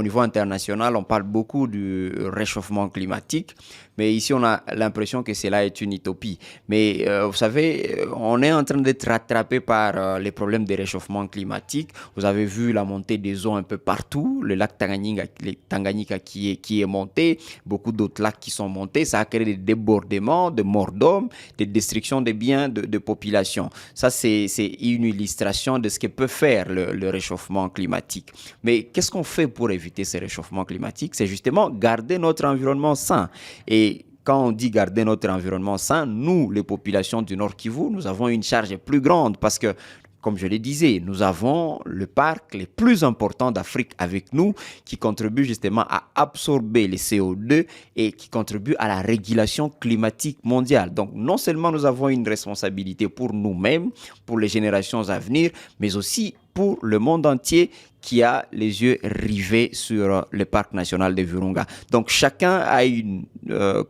Au niveau international, on parle beaucoup du réchauffement climatique, mais ici, on a l'impression que cela est une utopie. Mais vous savez, on est en train d'être rattrapé par les problèmes de réchauffement climatique. Vous avez vu la montée des eaux un peu partout, le lac Tanganyika qui est monté, beaucoup d'autres lacs qui sont montés. Ça a créé des débordements, de morts d'hommes, des destructions de biens de population. Ça, c'est une illustration de ce que peut faire le réchauffement climatique. Mais qu'est-ce qu'on fait pour éviter ce réchauffement climatique? C'est justement garder notre environnement sain. Et quand on dit garder notre environnement sain, nous, les populations du Nord Kivu, nous avons une charge plus grande parce que, comme je le disais, nous avons le parc le plus important d'Afrique avec nous qui contribue justement à absorber les CO2 et qui contribue à la régulation climatique mondiale. Donc, non seulement nous avons une responsabilité pour nous-mêmes, pour les générations à venir, mais aussi pour le monde entier qui a les yeux rivés sur le parc national de Virunga. Donc, chacun a une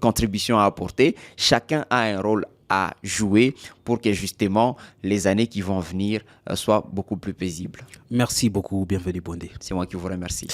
contribution à apporter, chacun a un rôle à jouer pour que justement les années qui vont venir soient beaucoup plus paisibles. Merci beaucoup, bienvenue Bondé. C'est moi qui vous remercie.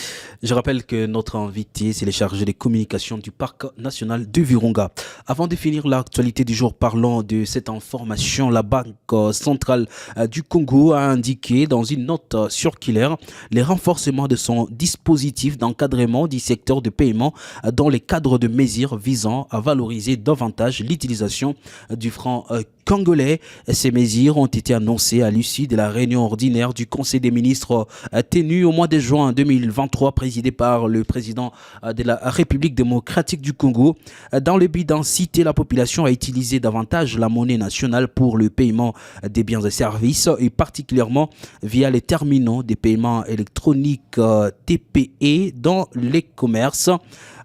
Je rappelle que notre invité, c'est le chargé des communications du parc national de Virunga. Avant de finir l'actualité du jour, parlons de cette information. La Banque centrale du Congo a indiqué dans une note circulaire les renforcements de son dispositif d'encadrement du secteur de paiement dans les cadres de mesures visant à valoriser davantage l'utilisation du franc congolais. Ces mesures ont été annoncées à l'issue de la réunion ordinaire du Conseil des ministres tenue au mois de juin 2023, présidée par le président de la République démocratique du Congo, dans le but d'inciter la population à utiliser davantage la monnaie nationale pour le paiement des biens et services, et particulièrement via les terminaux de paiement électroniques TPE dans les commerces.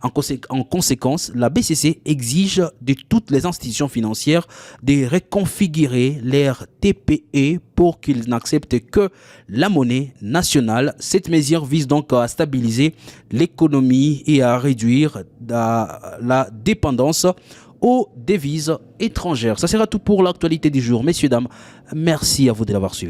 En conséquence, la BCC exige de toutes les institutions financières de reconfigurer leur TPE pour qu'ils n'acceptent que la monnaie nationale. Cette mesure vise donc à stabiliser l'économie et à réduire la dépendance aux devises étrangères. Ça sera tout pour l'actualité du jour. Messieurs, dames, merci à vous de l'avoir suivi.